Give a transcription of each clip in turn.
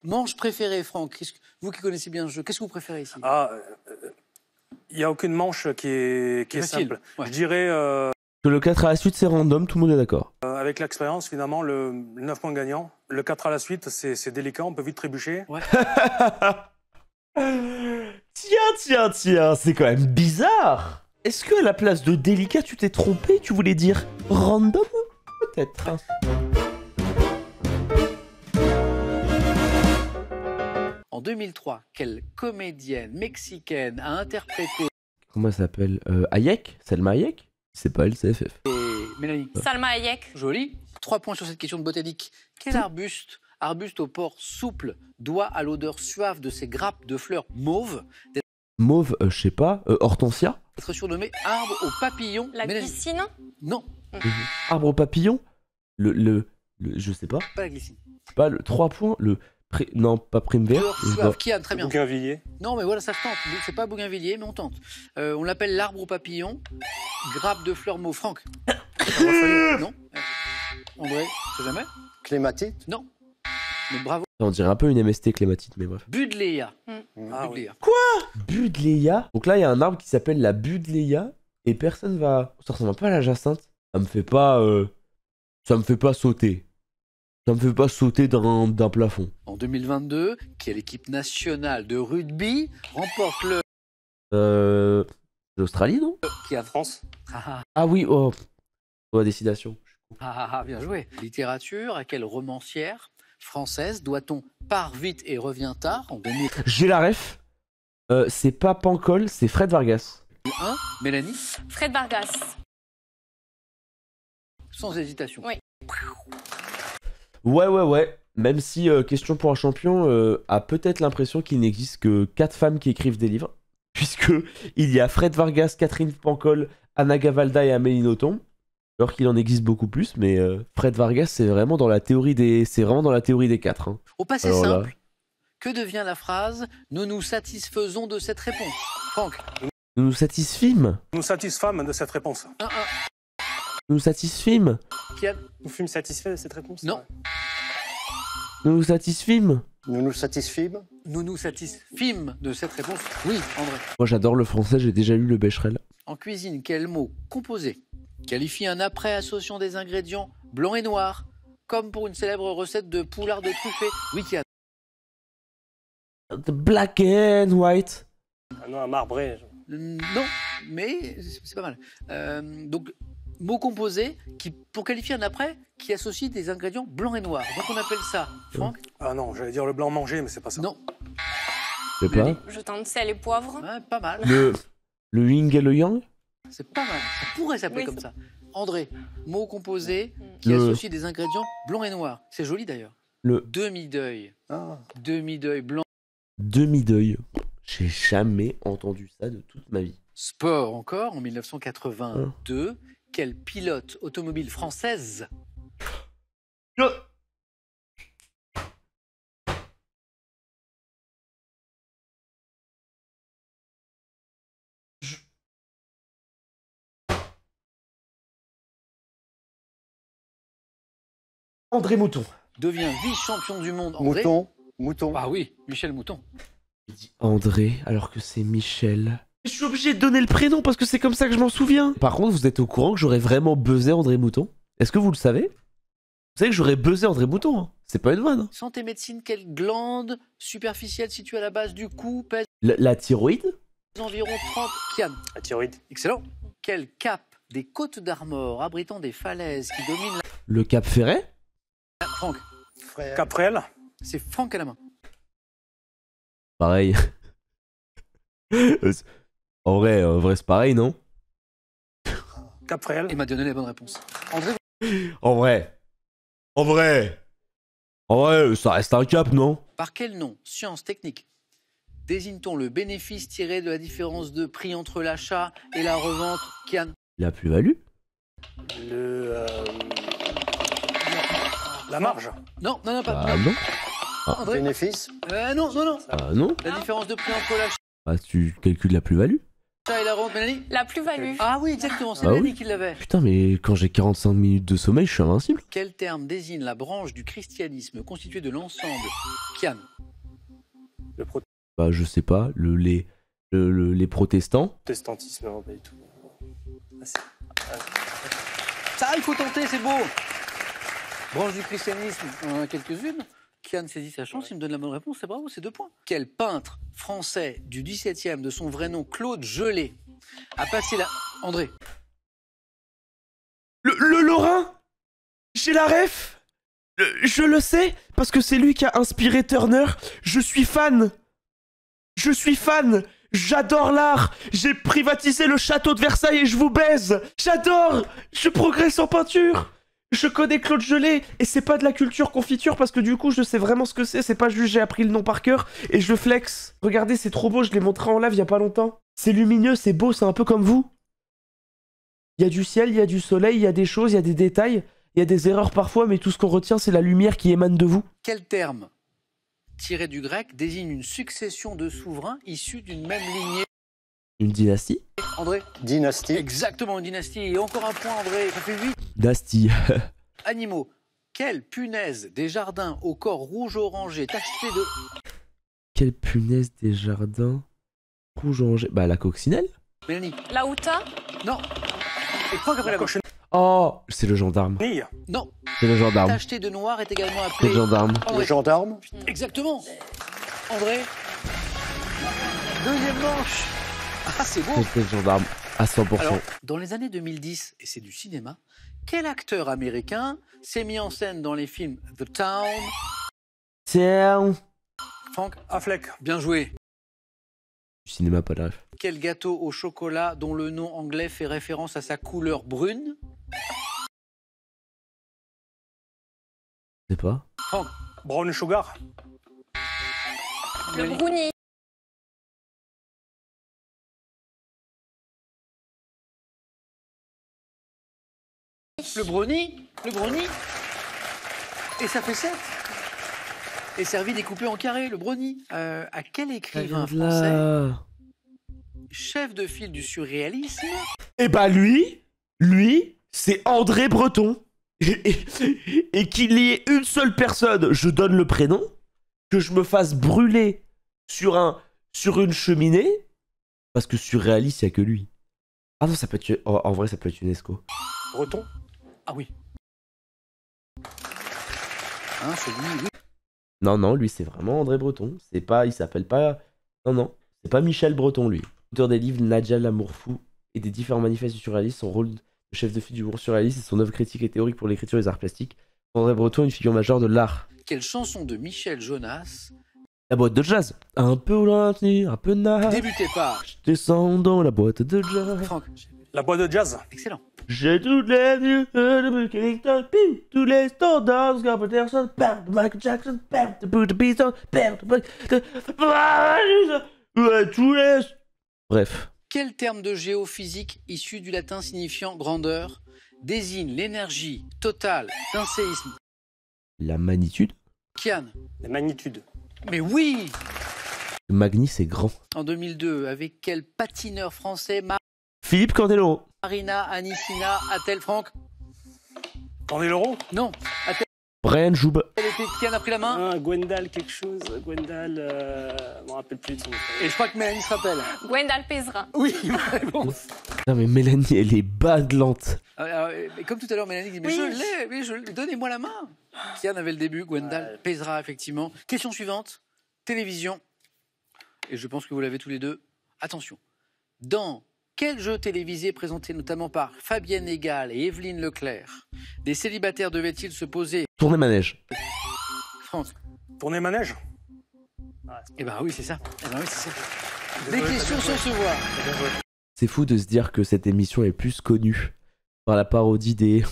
Manche préférée, Franck. Vous qui connaissez bien le jeu, qu'est-ce que vous préférez ici? Il n'y a aucune manche qui est simple. Ouais. Je dirais... Que le 4 à la suite, c'est random, tout le monde est d'accord. Avec l'expérience, finalement, le 9 points gagnant. Le 4 à la suite, c'est délicat, on peut vite trébucher. Ouais. Tiens, c'est quand même bizarre. Est-ce qu'à la place de délicat, tu t'es trompé? Tu voulais dire random? Peut-être. En 2003, quelle comédienne mexicaine a interprété... Comment elle s'appelle? Hayek? Salma Hayek? C'est pas elle, c'est FF. Et Mélanie. Salma Hayek. Joli. 3 points sur cette question de botanique. Quel arbuste au port souple, doit à l'odeur suave de ses grappes de fleurs mauves Mauve, je sais pas. Hortensia? être surnommé arbre aux papillons? La glycine? Non. Arbre aux papillons? Je sais pas. Pas la glycine. Pas le 3 points, non, pas prime vert. Suave, qui a très bien. Bougainvillier. Non, mais voilà, ça se tente. C'est pas Bougainvillier, mais on tente. On l'appelle l'arbre aux papillons. Grappe de fleurs mauves. Franck. Non. André, je sais jamais. Clématite? Non. Mais bravo. On dirait un peu une MST clématite, mais bref. Budléa. Budléa. Quoi? Budléa? Donc là, il y a un arbre qui s'appelle la Budléa, et personne va... Ça ressemble pas à la jacinthe. Ça me fait pas sauter. Ça me fait pas sauter d'un plafond. En 2022, quelle équipe nationale de rugby remporte le... L'Australie, non? Qui a France. Ah oui, oh. Décidation. Bien joué. Littérature, à quelle romancière française doit-on Part vite et revient tard en 2001? J'ai la ref. C'est pas Pancol, c'est Fred Vargas. Mélanie? Fred Vargas. Sans hésitation. Oui. Ouais. Même si Question pour un champion a peut-être l'impression qu'il n'existe que 4 femmes qui écrivent des livres. Puisque il y a Fred Vargas, Catherine Pancol, Anna Gavalda et Amélie Nothomb. Alors qu'il en existe beaucoup plus, mais Fred Vargas, c'est vraiment dans la théorie des 4. Hein. Au passé simple, que devient la phrase « Nous nous satisfaisons de cette réponse » Franck? Nous nous satisfîmes. Nous satisfâmes de cette réponse. Nous satisfîmes. Nous fûmes satisfaits de cette réponse? Non. Ouais. Nous nous satisfîmes. Nous nous satisfîmes? Nous nous satisfîmes de cette réponse? Oui, André. Moi, j'adore le français, j'ai déjà lu le Becherel. En cuisine, quel mot composé qualifie un après associant des ingrédients blancs et noirs, comme pour une célèbre recette de poulard de truffé? Oui, qui a... The black and white. Ah non, un marbré. Non, mais c'est pas mal. Donc, mot composé pour qualifier un après qui associe des ingrédients blancs et noirs. Donc on appelle ça, Franck? Ah non, j'allais dire le blanc mangé, mais c'est pas ça. Non. Je sais pas. Je tente sel et poivre. Ouais, pas mal. Le yin et le yang. C'est pas mal. Ça pourrait s'appeler comme ça. André, mot composé qui Le... associe des ingrédients blancs et noirs. C'est joli d'ailleurs. Le demi-deuil. Demi-deuil blanc. Demi-deuil. J'ai jamais entendu ça de toute ma vie. Sport encore, en 1982. Quelle pilote automobile française André Mouton. devient vice-champion du monde? André? Mouton. Ah oui, Michel Mouton. J'ai dit André alors que c'est Michel. Je suis obligé de donner le prénom parce que c'est comme ça que je m'en souviens. Par contre, vous êtes au courant que j'aurais vraiment buzzé André Mouton? Est-ce que vous le savez? Vous savez que j'aurais buzzé André Mouton, hein. C'est pas une vanne. Hein. Santé médecine, quelle glande superficielle située à la base du cou pèse La thyroïde? environ 30 Kian? La thyroïde. Excellent. Quel cap des Côtes d'Armor abritant des falaises qui dominent Le Cap Ferret? Franck? Caprel. C'est Franck à la main. Pareil. En vrai, c'est pareil, non? Caprel. Il m'a donné la bonne réponse. André? En vrai, ça reste un cap, non? Par quel nom, science technique, désigne-t-on le bénéfice tiré de la différence de prix entre l'achat et la revente? Kian? La plus-value? La marge. Non, pas. Ah non. André? Bénéfice? Non. Ah non. La différence de prix entre l'achat Ah, tu calcules la plus-value? et la revente, Mélanie? La plus-value. Ah oui, exactement, c'est Ah Mélanie oui. qui l'avait. Putain, mais quand j'ai 45 minutes de sommeil, je suis invincible. Quel terme désigne la branche du christianisme constituée de l'ensemble? Kian? Le Bah, je sais pas, les protestants. protestantisme, non, pas du tout. Ça, il faut tenter, c'est beau. Branche du christianisme, on en a quelques-unes. Kian saisit sa chance, il me donne la bonne réponse, c'est bravo, c'est 2 points. Quel peintre français du XVIIe, de son vrai nom Claude Gelée, a passé la... André. Le Lorrain. J'ai la ref. Je le sais, parce que c'est lui qui a inspiré Turner. Je suis fan. J'adore l'art. J'ai privatisé le château de Versailles et je vous baise. J'adore. Je progresse en peinture. Je connais Claude Gelée et c'est pas de la culture confiture parce que du coup je sais vraiment ce que c'est pas juste j'ai appris le nom par cœur et je flex. Regardez, c'est trop beau, je l'ai montré en live il y a pas longtemps. C'est lumineux, c'est beau, c'est un peu comme vous. Il y a du ciel, il y a du soleil, il y a des choses, il y a des détails, il y a des erreurs parfois, mais tout ce qu'on retient c'est la lumière qui émane de vous. Quel terme, tiré du grec, désigne une succession de souverains issus d'une même lignée? Une dynastie? André. Dynastie. Exactement, une dynastie. Et encore un point, André. Ça fait 8. Dynastie. Animaux. Quelle punaise des jardins au corps rouge-orangé tacheté de... Quelle punaise des jardins rouge-orangé. Bah la coccinelle. Mélanie. La Outa. Non. Et Franck après la gauche. Oh, c'est le gendarme. Chenille. Non. C'est le gendarme. Tacheté de noir est également C'est appelé... le gendarme. Le André. gendarme. Exactement. André. Deuxième manche. Ah, c'est beau. C'est le gendarme. À 100%. Alors, dans les années 2010, et c'est du cinéma, quel acteur américain s'est mis en scène dans les films The Town? Tiens. Franck, Affleck. bien joué. Du cinéma, pas de rêve. Quel gâteau au chocolat dont le nom anglais fait référence à sa couleur brune? Je sais pas. Franck, Brown Sugar. Le brownie. le brownie, et ça fait 7. Et servi découpé en carré, le brownie. À quel écrivain français, Là. chef de file du surréalisme, Et bah lui, c'est André Breton. Et qu'il y ait une seule personne, je donne le prénom, que je me fasse brûler sur une cheminée, parce que surréaliste, il n'y a que lui. Ah non, ça peut être... En vrai, ça peut être UNESCO. Breton. ah oui. Hein, celui, oui. Non, lui, c'est vraiment André Breton. C'est pas... Il s'appelle pas... Non, c'est pas Michel Breton, lui. Auteur des livres Nadia l'amour fou et des différents manifestes du surréalisme, son rôle de chef de file du mouvement surréaliste et son œuvre critique et théorique pour l'écriture et les arts plastiques. André Breton est une figure majeure de l'art. Quelle chanson de Michel Jonas La boîte de jazz. Un peu au lointain, un peu naze. débutée par Je descends dans la boîte de jazz. Franck? La boîte de jazz. Excellent. J'ai toutes les vues de Buckingham, tous les standards, Oscar Peterson, de Michael Jackson, de Bruce Beaton, ouais, tous les... Bref. Quel terme de géophysique issu du latin signifiant grandeur désigne l'énergie totale d'un séisme? La magnitude. Kian? La magnitude. Mais oui! Le Magni, c'est grand. En 2002, avec quel patineur français Philippe Candeloro. Marina Anissina a-t-elle, Franck? Candeloro. Non. A-t-elle Brian Joub. été... Kian a pris la main? Ah, Gwendal quelque chose. Gwendal. Je me rappelle plus de son nom. Et je crois que Mélanie se rappelle. Gwendal Pézerin. Oui, bonne réponse. Non mais Mélanie, elle est badlante. Et comme tout à l'heure, Mélanie dit, mais Oui. je l'ai, mais donnez-moi la main. Kian avait le début, Gwendal pèsera effectivement. Question suivante, télévision. Et je pense que vous l'avez tous les deux. Attention. Dans quel jeu télévisé présenté notamment par Fabienne Egal et Evelyne Leclerc, des célibataires devaient-ils se poser? Tournez manège. Franck? Tourner manège. Eh ben oui, c'est ça. Eh ben oui, c'est ça. Des questions sans se voir. C'est fou de se dire que cette émission est plus connue par la parodie des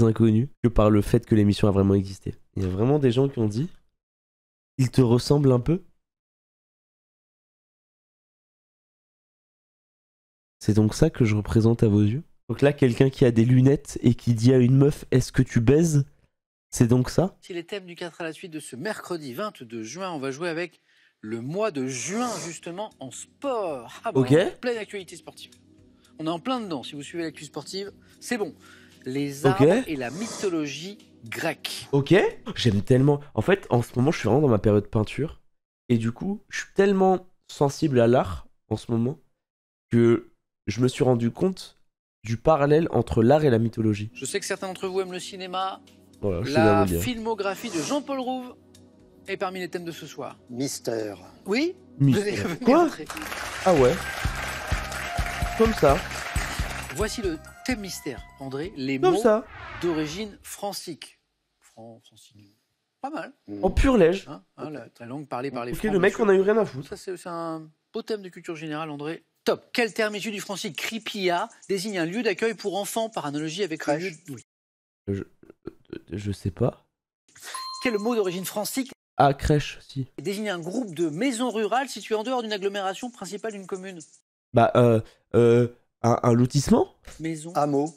inconnus que par le fait que l'émission a vraiment existé. Il y a vraiment des gens qui ont dit « Il te ressemble un peu ?» C'est donc ça que je représente à vos yeux. Donc là, quelqu'un qui a des lunettes et qui dit à une meuf « Est-ce que tu baises ?» C'est donc ça? Si les thèmes du 4 à la suite de ce mercredi 22 juin, on va jouer avec le mois de juin, justement, en sport. Ah bah, Ok. on est en pleine actualité sportive. On est en plein dedans. Si vous suivez l'actu sportive, c'est bon. Les arbres Ok. et la mythologie grecque. Ok. J'aime tellement. En fait, en ce moment, je suis vraiment dans ma période peinture. Et du coup, je suis tellement sensible à l'art en ce moment que je me suis rendu compte du parallèle entre l'art et la mythologie. Je sais que certains d'entre vous aiment le cinéma. Voilà, je sais bien La vous le dire. filmographie de Jean-Paul Rouve est parmi les thèmes de ce soir. Mystère. Oui. Mystère. Vous allez Quoi? entrer. Ah ouais. Comme ça. Voici le thème mystère, André. Les Comme mots ça. d'origine francique. Francine. Pas mal. En pur lège. Hein, la langue parlée par les Ok, Francs, le mec, bien on a eu rien à foutre. Ça, c'est un beau thème de culture générale, André. Top. Quel terme issu du francique cripia désigne un lieu d'accueil pour enfants par analogie avec le lieu... Oui. Je sais pas. Quel mot d'origine francique Ah, crèche, si. désigne un groupe de maisons rurales situées en dehors d'une agglomération principale d'une commune? Bah, un lotissement? Maison. Hameau.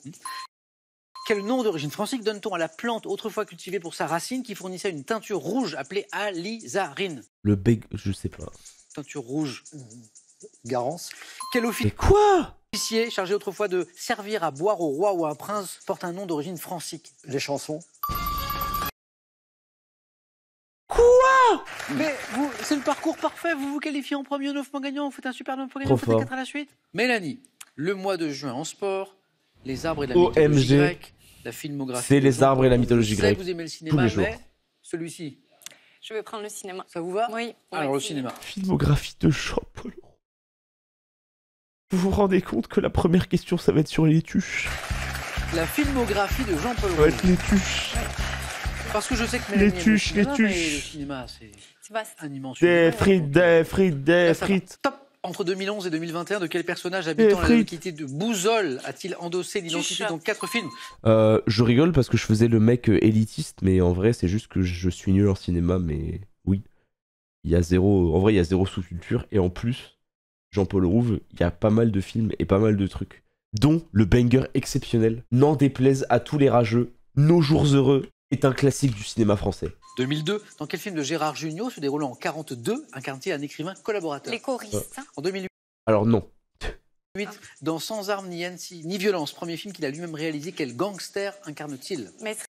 Quel nom d'origine francique donne-t-on à la plante autrefois cultivée pour sa racine qui fournissait une teinture rouge appelée alizarine? Le bég... Je sais pas. Teinture rouge. Garance. Quel Mais quoi? officier chargé autrefois de servir à boire au roi ou à un prince porte un nom d'origine francique? Les chansons. Quoi? Mais vous, c'est le parcours parfait, vous vous qualifiez en premier 9 points gagnants, vous faites un super 9 points gagnants, Trop vous faites fort. 4 à la suite. Mélanie, le mois de juin en sport, les arbres et la OMG. mythologie grecque, la filmographie. C'est de les Jean-Paul arbres et la Rouve. mythologie Je sais que grecque. vous aimez le cinéma, Tous les jours. mais celui-ci, Je vais prendre le cinéma. ça vous va? Oui. Alors ouais, le c'est- cinéma. Filmographie de Jean-Paul. Vous vous rendez compte que la première question, ça va être sur les tuches? La filmographie de Jean-Paul Ça va Rouve. être les tuches. Parce que je sais que Les Mélanie aime tuches, le cinéma, les mais tuches. le cinéma, c'est C'est vaste. un immense Des univers. frites, des frites, des Là, ça va. frites. Top. Entre 2011 et 2021, de quel personnage habitant la frites. localité de Bouzol a-t-il endossé l'identité Tuche. dans 4 films? Je rigole parce que je faisais le mec élitiste, mais en vrai, c'est juste que je suis nul en cinéma, mais oui. Il y a zéro... En vrai, il y a zéro sous-culture, et en plus, Jean-Paul Rouve, il y a pas mal de films et pas mal de trucs, dont le banger exceptionnel, n'en déplaise à tous les rageux, Nos jours heureux est un classique du cinéma français. 2002, dans quel film de Gérard Jugnot se déroulant en 42 incarne-t-il un écrivain collaborateur? Les choristes. En 2008, Alors non. dans Sans armes ni violence, premier film qu'il a lui-même réalisé, quel gangster incarne-t-il? Maître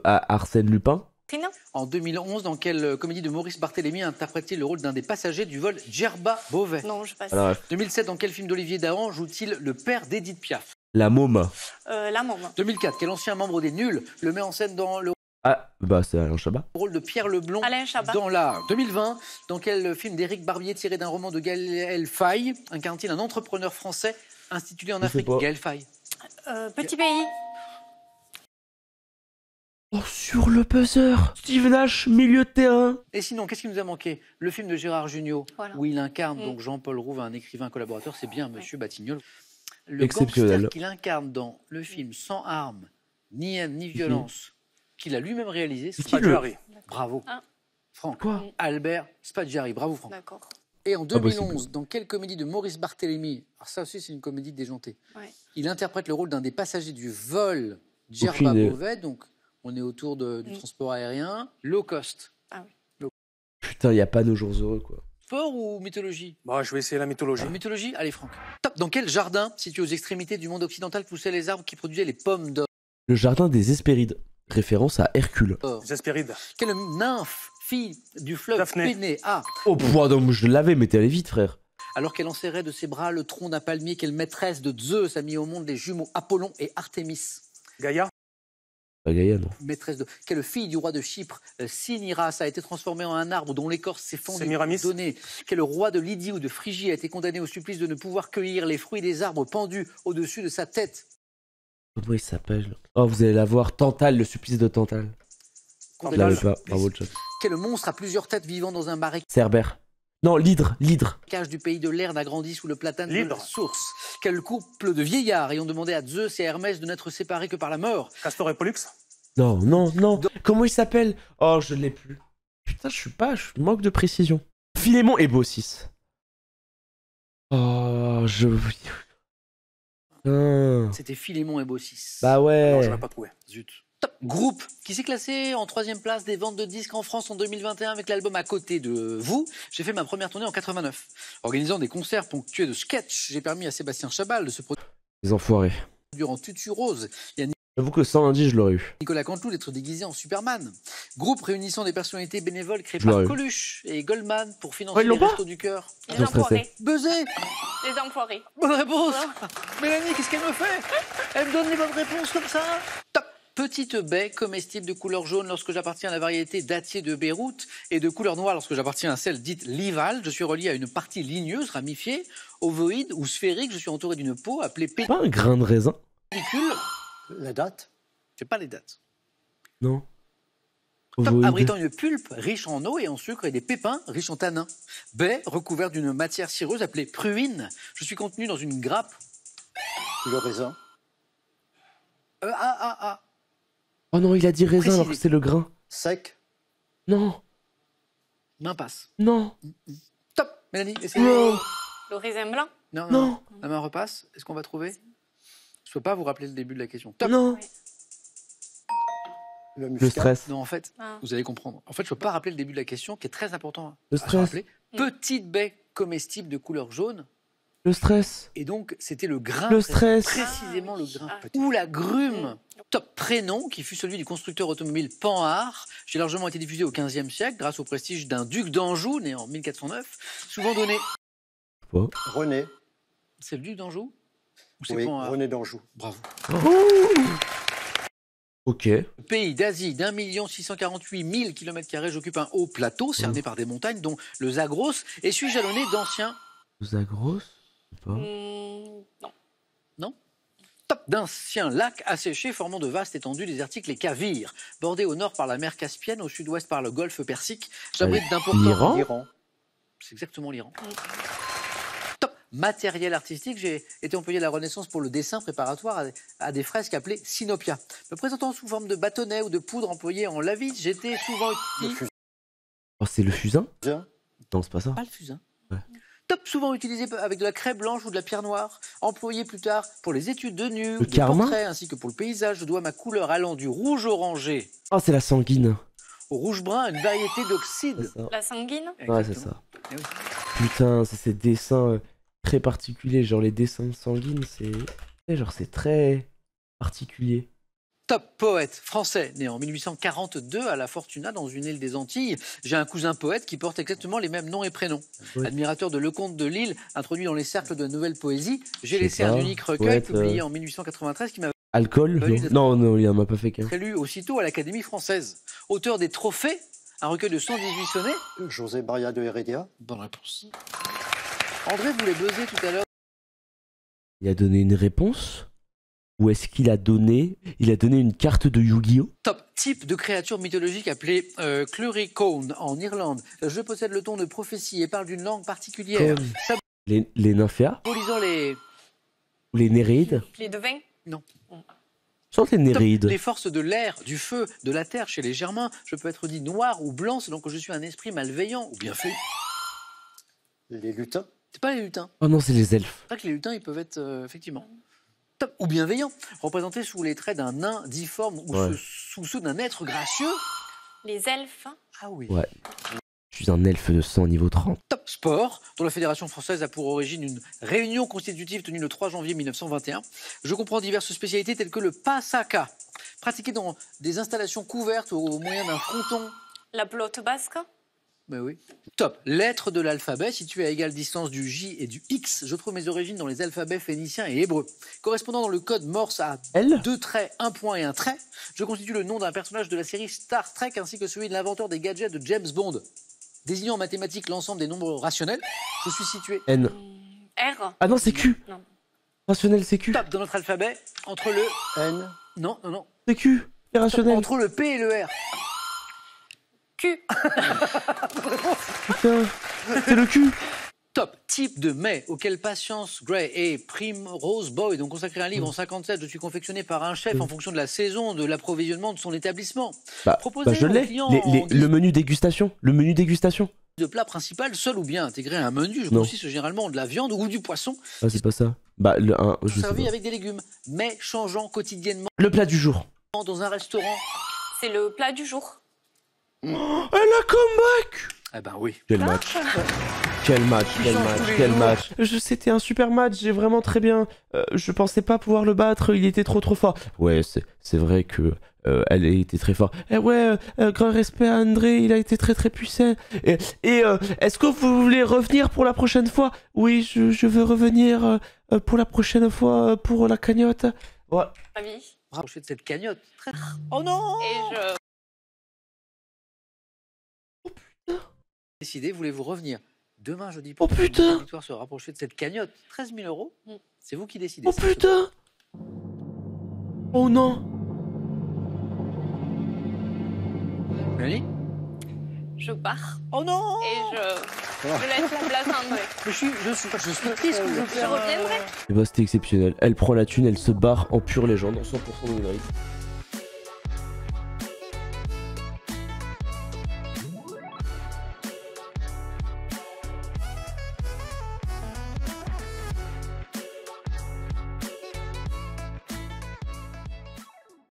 Arsène Lupin. Trina. En 2011, dans quelle comédie de Maurice Barthélémy interprète-t-il le rôle d'un des passagers du vol Djerba Beauvais? Non, je passe. Alors, 2007, dans quel film d'Olivier Dahan joue-t-il le père d'Edith Piaf? la môme. La maman. 2004, quel ancien membre des Nuls le met en scène dans le Ah, bah c'est Alain Chabat. rôle de Pierre Leblond Alain Chabat. dans l'art? 2020, dans quel film d'Éric Barbier tiré d'un roman de Gaël Faye incarne-t-il un entrepreneur français institué en Je sais Afrique? pas. Gaël Faye. Petit pays. Oh, sur le buzzer. Steve Nash, milieu de terrain. Et sinon, qu'est-ce qui nous a manqué? Le film de Gérard Jugnot, Voilà. où il incarne donc Jean-Paul Rouve, un écrivain collaborateur, c'est bien Monsieur Batignolles. Le Exceptionnel. gangster qu'il incarne dans le film Sans armes, ni haine, ni violence, qu'il a lui-même réalisé, c'est qui pas le- Jarry. Bravo. Ah. Franck. Quoi? Albert Spadjari. Bravo, Franck. D'accord. Et en Pas 2011, possible. dans quelle comédie de Maurice Barthélémy, alors ça aussi c'est une comédie déjantée, Ouais. il interprète le rôle d'un des passagers du vol Aucune Djerba idée. Beauvais, donc on est autour du transport aérien, low cost. Putain, y a pas Nos jours heureux, quoi. Sport ou mythologie? Bah, je vais essayer la mythologie. Mythologie? Allez Franck. Top. Dans quel jardin, situé aux extrémités du monde occidental, poussaient les arbres qui produisaient les pommes d'or? Le jardin des Hespérides. Référence à Hercule. Les Hespérides. Quelle nymphe, fille du fleuve Daphné. Péné, a, Oh, non, je l'avais, mais t'es allé vite, frère. alors qu'elle enserrait de ses bras le tronc d'un palmier, quelle maîtresse de Zeus a mis au monde les jumeaux Apollon et Artémis? Gaïa. Pas Gaïa, non. Maîtresse de quelle fille du roi de Chypre, Cinyras, a été transformée en un arbre dont l'écorce s'est fendue. Sémiramis. Donnée. Quel roi de Lydie ou de Phrygie a été condamné au supplice de ne pouvoir cueillir les fruits des arbres pendus au-dessus de sa tête? Comment il s'appelle? Oh, vous allez la voir. Tantal, le supplice de Tantal. Je Condamné l'avais au pas. supplice. Bravo, le chat. Quel monstre à plusieurs têtes vivant dans un marécage Cerbère. Non, l'hydre. du pays de l'Erne a grandi sous le platane de la L'hydre. source? Quel couple de vieillards ayant demandé à Zeus et Hermès de n'être séparés que par la mort? Castor et Pollux. Non. Comment il s'appelle? Oh, je l'ai plus. Putain, je manque de précision. Philémon et Baucis. Oh, Putain. C'était Philémon et Baucis. Bah Non, ouais. je l'ai pas trouvé. Zut. Top. Groupe qui s'est classé en 3e place des ventes de disques en France en 2021 avec l'album À côté de vous. J'ai fait ma première tournée en 89. Organisant des concerts ponctués de sketchs, j'ai permis à Sébastien Chabal de se Les enfoirés. produire en tutu rose. J'avoue que sans indice, je l'aurais eu. Nicolas Canteloup d'être déguisé en Superman. Groupe réunissant des personnalités bénévoles créé Je par l'aurais eu. Coluche et Goldman pour financer Oh, ils l'ont les pas Restos du Cœur. Les Bien stressé. enfoirés. Buzzé. Les enfoirés. Bonne réponse. Mélanie, qu'est-ce qu'elle me fait? Elle me donne les bonnes réponses comme ça. Top. Petite baie comestible de couleur jaune lorsque j'appartiens à la variété dattier de Beyrouth et de couleur noire lorsque j'appartiens à celle dite Lival. Je suis relié à une partie ligneuse, ramifiée, ovoïde ou sphérique. Je suis entouré d'une peau appelée Pas un grain de raisin? pellicule. La date. C'est pas les dates. Non. Top, Ovoïde. abritant une pulpe riche en eau et en sucre et des pépins riches en tanins. Baie recouverte d'une matière cireuse appelée pruine. Je suis contenu dans une grappe. Le raisin. Oh non, il a dit raisin Précisé. alors que c'est le grain. Sec. Non, Main passe. non, Top, Mélanie, essayez. non, Le raisin blanc. Non, non, non. La main repasse. Est-ce qu'on va trouver? Je peux pas vous rappeler le début de la question. Top. non. Le Le muscat. stress. Non, en fait, Ah. vous allez comprendre. En fait, je peux pas rappeler le début de la question qui est très important Le à se stress. rappeler. Petite baie comestible de couleur jaune. Le stress. Et donc, c'était le grain. Le stress. Précisément Ah, le oui. grain. Ah. Ou la grume. Top prénom qui fut celui du constructeur automobile Panhard. J'ai largement été diffusé au XVe siècle grâce au prestige d'un duc d'Anjou né en 1409. Souvent donné. René. C'est le duc d'Anjou? Ou c'est Oui, Panhard? René d'Anjou. Bravo. Ok. Pays d'Asie d'1 648 000 km², j'occupe un haut plateau cerné par des montagnes dont le Zagros et suis jalonné d'anciens. Zagros? Je sais pas. Non. Top d'anciens lacs asséchés formant de vastes étendues désertiques, les Cavirs, bordés au nord par la mer Caspienne, au sud-ouest par le golfe Persique, j'abrite d'importants. l'Iran Iran. C'est exactement l'Iran. Top matériel artistique, j'ai été employé à la Renaissance pour le dessin préparatoire à des fresques appelées synopia. Me présentant sous forme de bâtonnets ou de poudre employée en lavite, j'étais souvent Le utilisé. Oh, c'est le fusain? fusain. Non, c'est pas ça. Pas le fusain. Ouais. Top, souvent utilisé avec de la craie blanche ou de la pierre noire, employé plus tard pour les études de nu, Le de carmin portraits ainsi que pour le paysage. Je dois ma couleur allant du rouge orangé Oh, c'est la sanguine. au rouge brun à une variété d'oxyde. C'est ça. La sanguine. Ouais, c'est Exactement. ça. Eh oui. Putain, c'est ces dessins très particuliers. Genre les dessins sanguines, c'est très particulier. Top poète français, né en 1842 à La Fortuna dans une île des Antilles. J'ai un cousin poète qui porte exactement les mêmes noms et prénoms. Oui. Admirateur de Lecomte de Lille, introduit dans les cercles de la nouvelle poésie, j'ai Je sais laissé un pas, unique recueil poète, publié en 1893 qui m'a Alcool? Bah oui, c'est- Non, non, il en a pas fait qu'un. élu aussitôt à l'Académie française. Auteur des Trophées, un recueil de 118 sonnets. José Maria de Heredia. Bonne réponse. André voulait buzzer tout à l'heure. Il a donné une réponse? Ou est-ce qu'il a donné... Il a donné une carte de Yu-Gi-Oh? Top type de créature mythologique appelée Cluricaune en Irlande. Je possède le ton de prophétie et parle d'une langue particulière, Comme les nymphéas? symbolisant les, Ou les néréides? Les devins. Sont les top, néréides? les forces de l'air, du feu, de la terre chez les Germains. Je peux être dit noir ou blanc selon que je suis un esprit malveillant ou bien fait. Les lutins. C'est pas les lutins. Oh non, c'est les elfes. C'est vrai que les lutins, ils peuvent être effectivement top ou bienveillants, représentés sous les traits d'un nain difforme ou Ouais. sous ceux d'un être gracieux. Les elfes. Ah oui. Ouais. Je suis un elfe de sang niveau 30. Top sport, dont la Fédération française a pour origine une réunion constitutive tenue le 3 janvier 1921. Je comprends diverses spécialités telles que le pasaka, pratiqué dans des installations couvertes au moyen d'un fronton. La pelote basque. Mais oui. Top. Lettres de l'alphabet situées à égale distance du J et du X. Je trouve mes origines dans les alphabets phéniciens et hébreux. Correspondant dans le code Morse à L? 2 traits, 1 point et un trait, je constitue le nom d'un personnage de la série Star Trek ainsi que celui de l'inventeur des gadgets de James Bond. Désignant en mathématiques l'ensemble des nombres rationnels, je suis situé N. R. Ah non, c'est Q. Non. Rationnel, c'est Q. top dans notre alphabet entre le... N. Non, non, non. C'est Q. Irrationnel. Entre le P et le R. Q. Putain. C'est le Q. Top type de mets auquel Patience Gray et Primrose Boyd ont consacré un livre en 57. Je suis confectionné par un chef en fonction de la saison, de l'approvisionnement de son établissement. Bah, Proposé je aux l'ai. clients en Le menu dégustation. Le menu dégustation. de plat principal, seul ou bien intégré à un menu. Je Non. consiste généralement de la viande ou du poisson, Ah, c'est pas ça. Bah, je sais servi pas. avec des légumes, mais changeant quotidiennement Le plat du jour. dans un restaurant. C'est le plat du jour. Elle a comeback. Ah ben oui. Quel match. Quel match, Il quel change match, tous les quel jours. match. C'était un super match, j'ai vraiment très bien. Je pensais pas pouvoir le battre, il était trop fort. Ouais, c'est vrai que elle a été très fort. Eh ouais, grand respect à André, il a été très puissant. Et est-ce que vous voulez revenir pour la prochaine fois? Oui, je veux revenir pour la prochaine fois pour la cagnotte. Ouais. Ravi. Rapprocher de cette cagnotte. Oh non! Et je... Décidez, voulez-vous revenir demain jeudi Oh pour putain! la victoire se rapprocher de cette cagnotte? 13 000 euros. C'est vous qui décidez. Oh putain! Oh non! Mélanie? Je pars. Oh non! Et je laisse la place à André. Je suis triste que je Je reviendrai. Et bah c'était exceptionnel. Elle prend la thune, elle se barre en pure légende, en 100% de winrate.